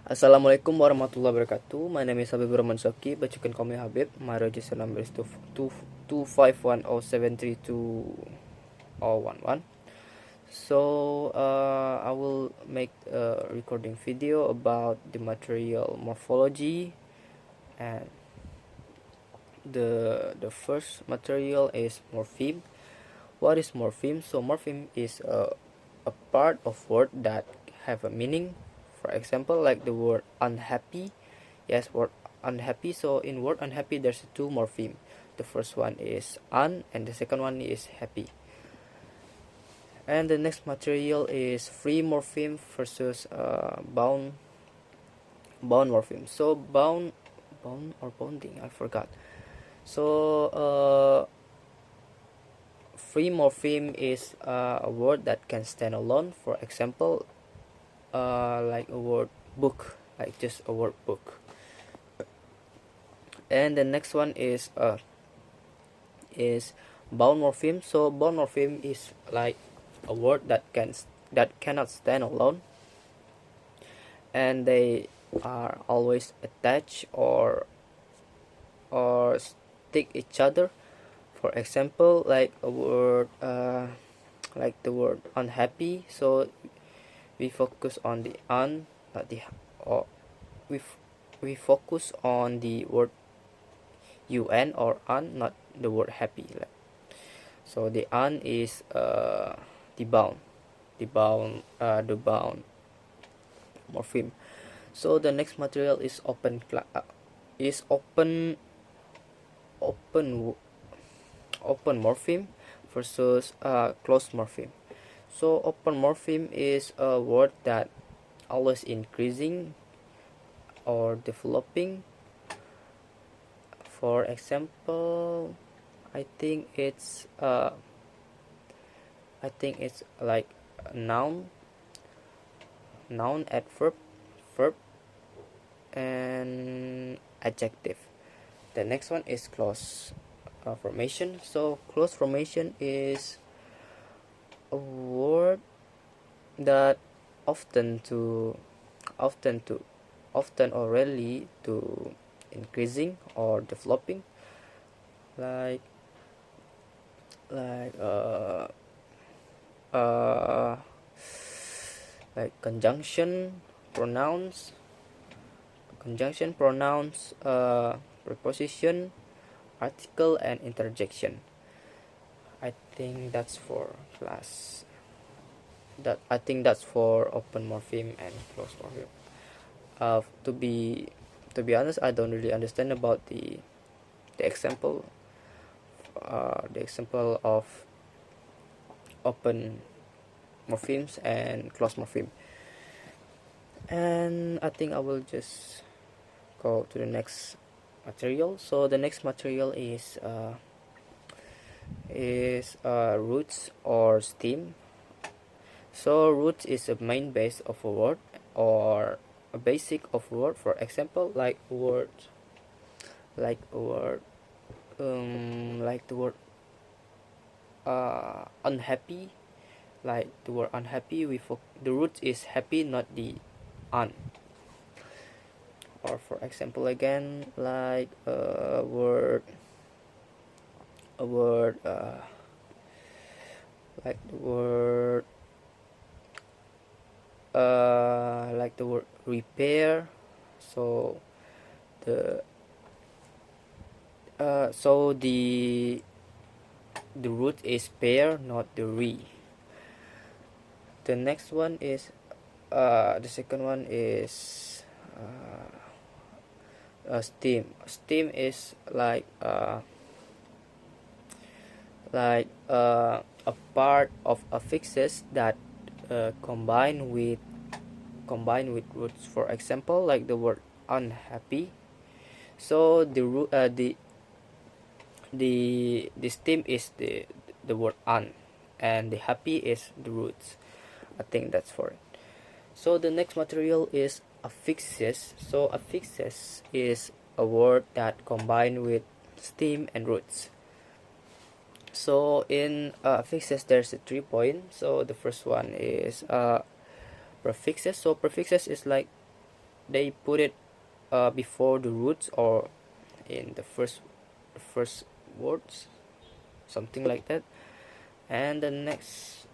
Assalamualaikum warahmatullahi wabarakatuh. My name is Habiburrahman Syauqi, but you can call me Habib. My register number is 251073211. So I will make a recording video about the material morphology, and the first material is morpheme. What is morpheme? So morpheme is a part of word that have a meaning. For example, like the word unhappy. Yes, word unhappy. So in word unhappy, there's two morpheme. The first one is un, and the second one is happy. And the next material is free morpheme versus bound morpheme. So bound or bounding, I forgot. So free morpheme is a word that can stand alone. For example, like a word book, like just a word book. And the next one is bound morpheme. So bound morpheme is like a word that cannot stand alone, and they are always attached or stick each other. For example, like a word like the word unhappy. So we focus on the un, not the, or we focus on the word un or un, not the word happy. So the un is the bound morpheme. So the next material is open morpheme versus closed morpheme. So open morpheme is a word that always increasing or developing. For example, I think it's like noun, adverb, verb, and adjective. The next one is close formation. So close formation is a word that often or rarely to increasing or developing, like like uh, uh, like conjunction pronouns, preposition, article, and interjection. I think that's for class. That's for open morpheme and closed morpheme. To be honest, I don't really understand about the example of open morphemes and closed morpheme. And I think I will just go to the next material. So the next material is roots or stem. So roots is a main base of a word or a basic of a word. For example, like the word unhappy. Like the word unhappy, the root is happy, not the un. Or for example again, like a word like the word repair. So the root is pair, not the re. The next one is the second one is stem. Stem is like a part of affixes that combine with roots. For example, like the word unhappy. So the stem is the word un, and the happy is the roots. I think that's for it. So the next material is affixes. So affixes is a word that combine with stem and roots. So in affixes, there's a 3 points. So the first one is prefixes. So prefixes is like they put it before the roots or in the first words, something like that. And the next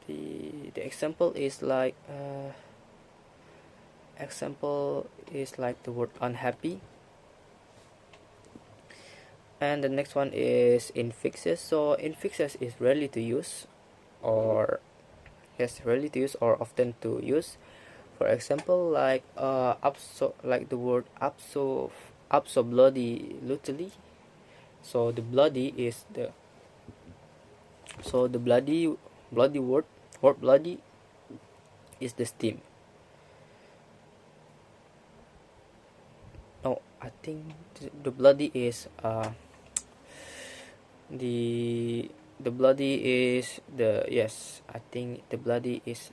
the example is like the word unhappy. And the next one is infixes. So infixes is rarely to use, or rarely to use or often to use. For example, like like the word abso bloody lutely. So the bloody is the bloody word bloody is the stem. No, I think the bloody is the bloody is the yes. I think the bloody is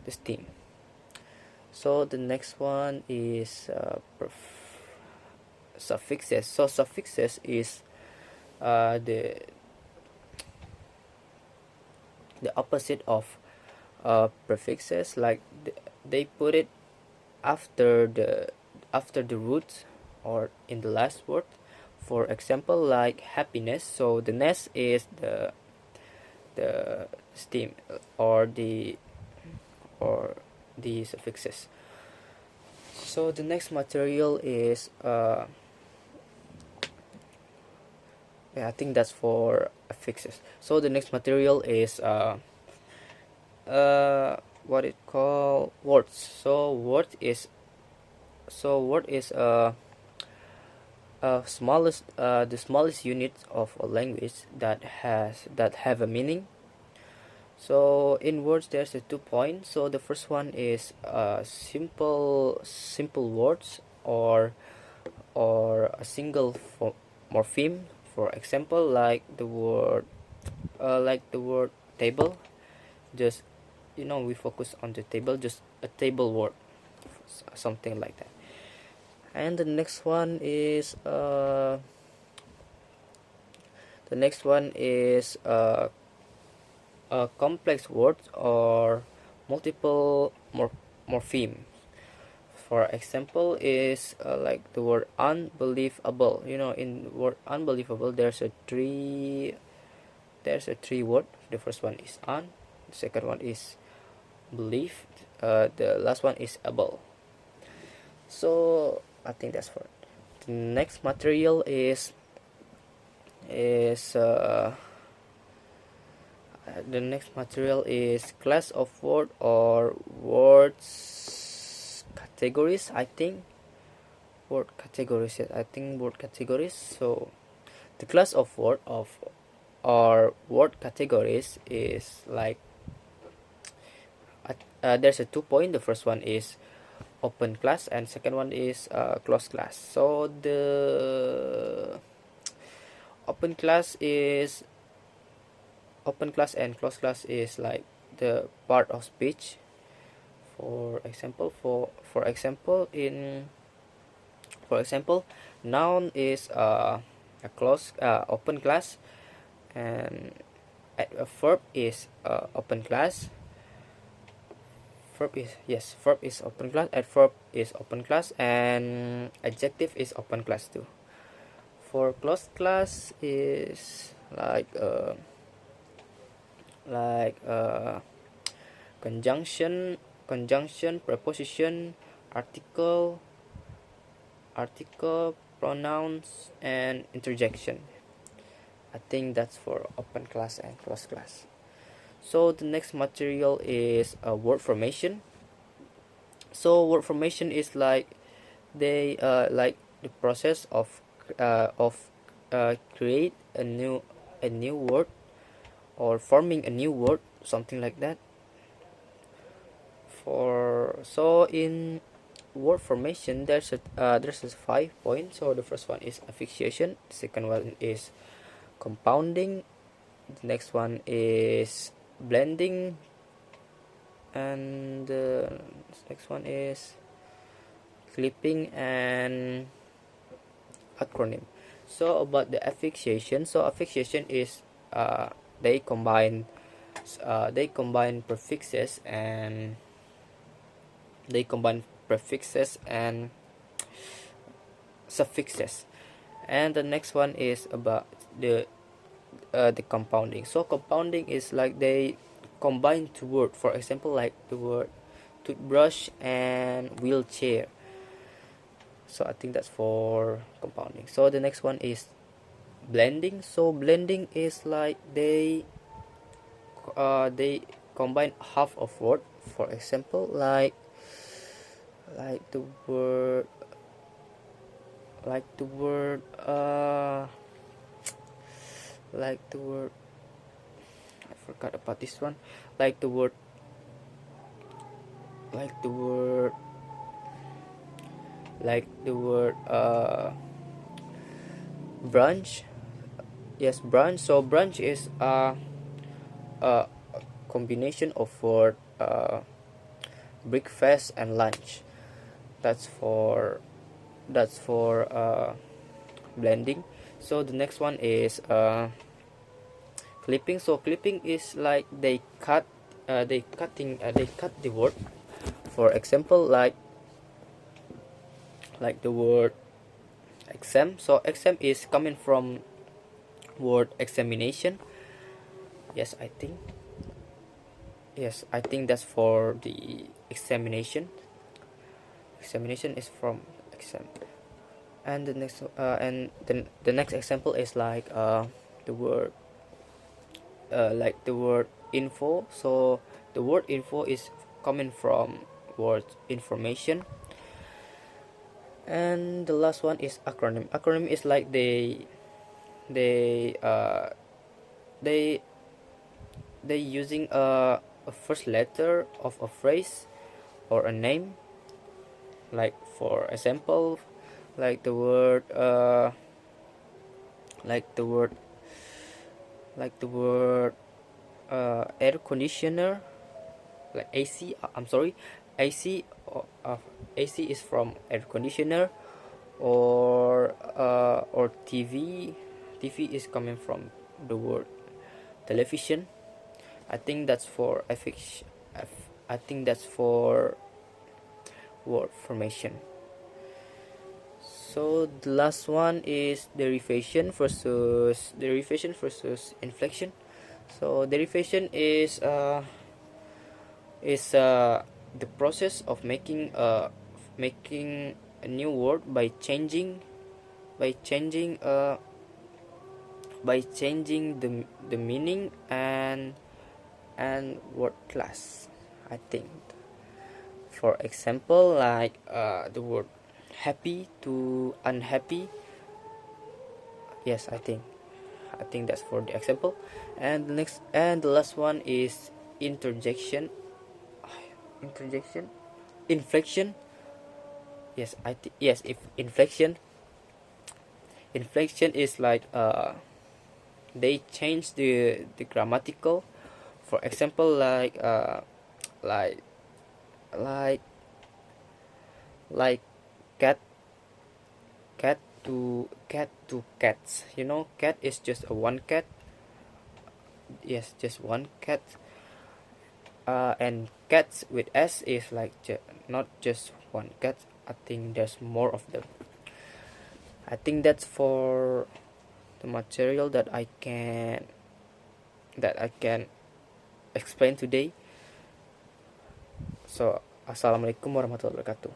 the stem. So the next one is suffixes. So suffixes is the opposite of prefixes. Like they put it after the root or in the last word. For example, like happiness. So the ness is the stem or the suffixes. So the next material is I think that's for affixes. So the next material is what it called words. So word is the smallest unit of a language that have a meaning. So in words there's a 2 points. So the first one is simple words or a single morpheme. For example, like the word table. Just we focus on the table, just a table word, something like that. And the next one is complex words or multiple morphemes. For example, is like the word unbelievable. In the word unbelievable, there's a three word. The first one is un, the second one is believe, the last one is able. So I think that's for it. The next material is class of word or words categories. I think word categories. Yes, I think word categories. So the class of word or word categories is like there's a 2 point. The first one is open class and second one is closed class. So the open class and closed class is like the part of speech. For example, noun is a open class, and a verb is open class. Verb is open class. Adverb is open class, and adjective is open class too. For closed class is like conjunction, preposition, article, pronouns, and interjection. I think that's for open class and closed class. So the next material is word formation. So word formation is like they like the process of create a new word or forming a new word, something like that. So in word formation there's a 5 points. So the first one is affixation, the second one is compounding, the next one is blending, and the next one is clipping and acronym. So about the affixation, so affixation is they combine prefixes and they combine prefixes and suffixes. And the next one is about the compounding. So compounding is like they combine two words, for example like the word toothbrush and wheelchair. So I think that's for compounding. So the next one is blending. So blending is like they combine half of word, for example like the word like the word like the word I forgot about this one, like the word like the word like the word brunch. Yes, brunch. So brunch is a combination of word breakfast and lunch. That's for blending. So the next one is clipping. So clipping is like they cut the word, for example like the word exam. So exam is coming from word examination. Yes, I think that's for the examination. Examination is from exam. And the next the next example is like the word info. So the word info is coming from word information. And the last one is acronym. Acronym is like they uh, they they using a first letter of a phrase or a name, like for example like the word like the word like the word air conditioner, like AC. I'm sorry, AC. AC is from air conditioner, or TV. TV is coming from the word television. I think that's for I think that's for word formation. So the last one is derivation versus inflection. So derivation is the process of making a new word by changing the meaning and word class. I think, for example, like the word happy to unhappy. Yes, I think that's for the example. And the last one is interjection. Interjection, inflection. Yes, if inflection is like they change the grammatical. For example, like like like cat cat to cats. Cat is just a one cat. Yes, just one cat. And cats with s is like not just one cat. I think there's more of them. I think that's for the material that I can explain today. So assalamualaikum warahmatullahi wabarakatuh.